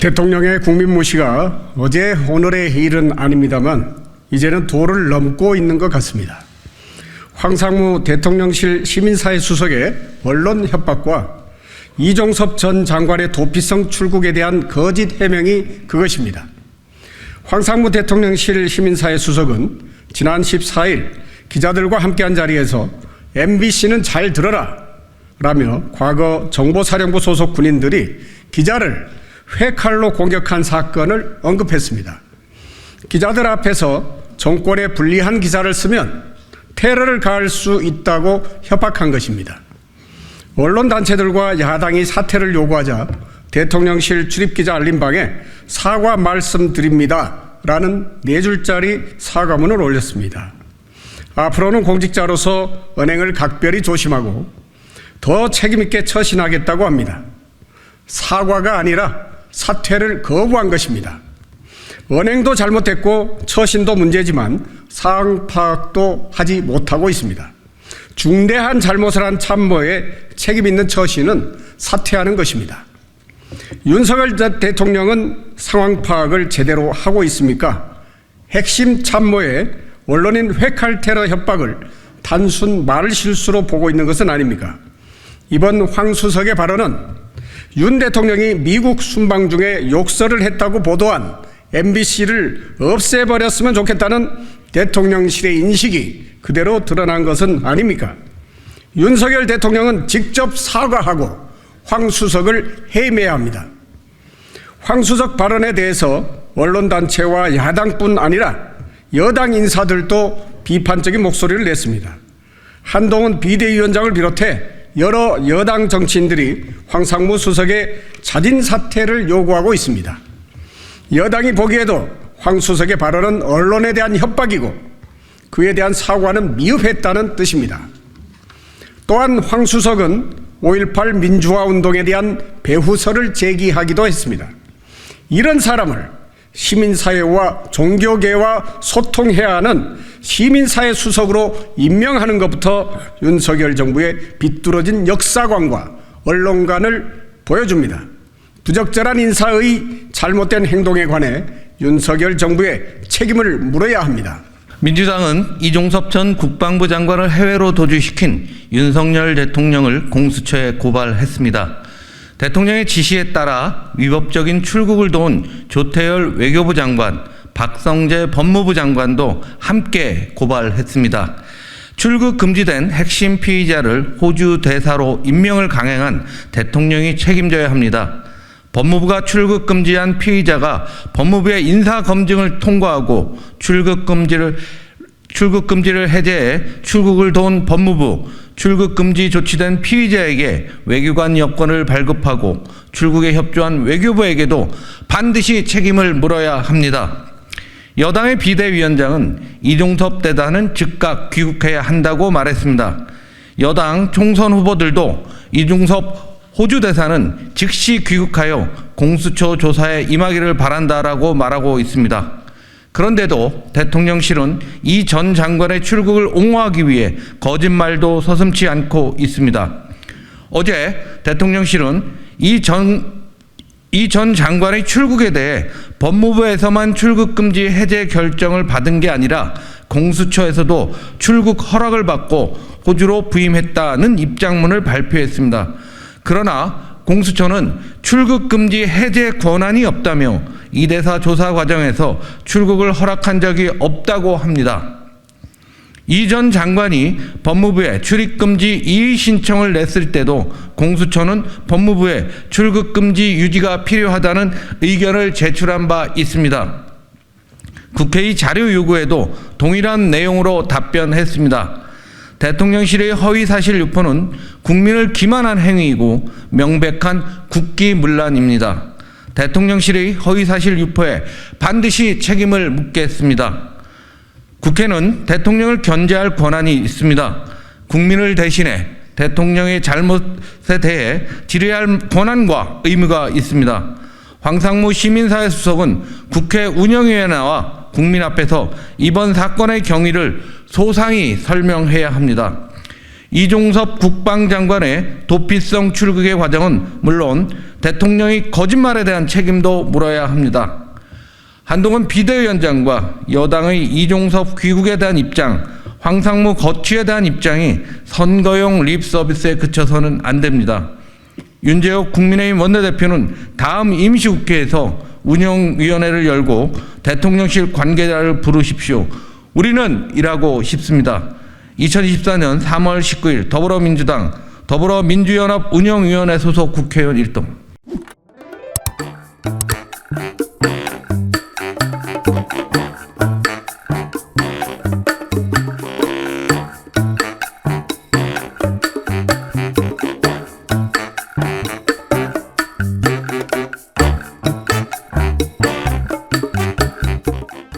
대통령의 국민무시가 어제 오늘의 일은 아닙니다만 이제는 도를 넘고 있는 것 같습니다. 황상무 대통령실 시민사회 수석의 언론 협박과 이종섭 전 장관의 도피성 출국에 대한 거짓 해명이 그것입니다. 황상무 대통령실 시민사회 수석은 지난 14일 기자들과 함께한 자리에서 MBC는 잘 들어라 라며 과거 정보사령부 소속 군인들이 기자를 회칼로 공격한 사건을 언급했습니다. 기자들 앞에서 정권에 불리한 기사를 쓰면 테러를 가할 수 있다고 협박한 것입니다. 언론단체들과 야당이 사퇴를 요구하자 대통령실 출입기자 알림방에 사과 말씀드립니다 라는 4줄짜리 사과문을 올렸습니다. 앞으로는 공직자로서 언행을 각별히 조심하고 더 책임있게 처신하겠다고 합니다. 사과가 아니라 사퇴를 거부한 것입니다. 언행도 잘못됐고 처신도 문제지만 상황 파악도 하지 못하고 있습니다. 중대한 잘못을 한 참모의 책임 있는 처신은 사퇴하는 것입니다. 윤석열 대통령은 상황 파악을 제대로 하고 있습니까? 핵심 참모의 언론인 회칼 테러 협박을 단순 말실수로 보고 있는 것은 아닙니까? 이번 황 수석의 발언은 윤 대통령이 미국 순방 중에 욕설을 했다고 보도한 MBC를 없애버렸으면 좋겠다는 대통령실의 인식이 그대로 드러난 것은 아닙니까? 윤석열 대통령은 직접 사과하고 황 수석을 해임해야 합니다. 황 수석 발언에 대해서 언론단체와 야당뿐 아니라 여당 인사들도 비판적인 목소리를 냈습니다. 한동훈 비대위원장을 비롯해 여러 여당 정치인들이 황상무 수석의 자진 사퇴를 요구하고 있습니다. 여당이 보기에도 황 수석의 발언은 언론에 대한 협박이고 그에 대한 사과는 미흡했다는 뜻입니다. 또한 황 수석은 5.18 민주화 운동에 대한 배후설을 제기하기도 했습니다. 이런 사람을 시민사회와 종교계와 소통해야 하는 시민사회 수석으로 임명하는 것부터 윤석열 정부의 비뚤어진 역사관과 언론관을 보여줍니다. 부적절한 인사의 잘못된 행동에 관해 윤석열 정부의 책임을 물어야 합니다. 민주당은 이종섭 전 국방부 장관을 해외로 도주시킨 윤석열 대통령을 공수처에 고발했습니다. 대통령의 지시에 따라 위법적인 출국을 도운 조태열 외교부 장관, 박성재 법무부 장관도 함께 고발했습니다. 출국 금지된 핵심 피의자를 호주 대사로 임명을 강행한 대통령이 책임져야 합니다. 법무부가 출국 금지한 피의자가 법무부의 인사검증을 통과하고 출국 금지를 해제해 출국을 도운 법무부, 출국 금지 조치된 피의자에게 외교관 여권을 발급하고 출국에 협조한 외교부에게도 반드시 책임을 물어야 합니다. 여당의 비대위원장은 이종섭 대사는 즉각 귀국해야 한다고 말했습니다. 여당 총선 후보들도 이종섭 호주 대사는 즉시 귀국하여 공수처 조사에 임하기를 바란다라고 말하고 있습니다. 그런데도 대통령실은 이 전 장관의 출국을 옹호하기 위해 거짓말도 서슴지 않고 있습니다. 어제 대통령실은 이 전 장관의 출국에 대해 법무부에서만 출국 금지 해제 결정을 받은 게 아니라 공수처에서도 출국 허락을 받고 호주로 부임했다는 입장문을 발표했습니다. 그러나 공수처는 출국 금지 해제 권한이 없다며 이 대사 조사 과정에서 출국을 허락한 적이 없다고 합니다. 이 전 장관이 법무부에 출입금지 이의 신청을 냈을 때도 공수처는 법무부에 출국금지 유지가 필요하다는 의견을 제출한 바 있습니다. 국회의 자료 요구에도 동일한 내용으로 답변했습니다. 대통령실의 허위사실 유포는 국민을 기만한 행위이고 명백한 국기문란입니다. 대통령실의 허위사실 유포에 반드시 책임을 묻겠습니다. 국회는 대통령을 견제할 권한이 있습니다. 국민을 대신해 대통령의 잘못에 대해 질의할 권한과 의무가 있습니다. 황상무 시민사회 수석은 국회 운영위에 나와 국민 앞에서 이번 사건의 경위를 소상히 설명해야 합니다. 이종섭 국방장관의 도피성 출국의 과정은 물론 대통령이 거짓말에 대한 책임도 물어야 합니다. 한동훈 비대위원장과 여당의 이종섭 귀국에 대한 입장, 황상무 거취에 대한 입장이 선거용 립 서비스에 그쳐서는 안 됩니다. 윤재욱 국민의힘 원내대표는 다음 임시국회에서 운영위원회를 열고 대통령실 관계자를 부르십시오. 우리는 일하고 싶습니다. 2024년 3월 19일 더불어민주당 더불어민주연합 운영위원회 소속 국회의원 일동.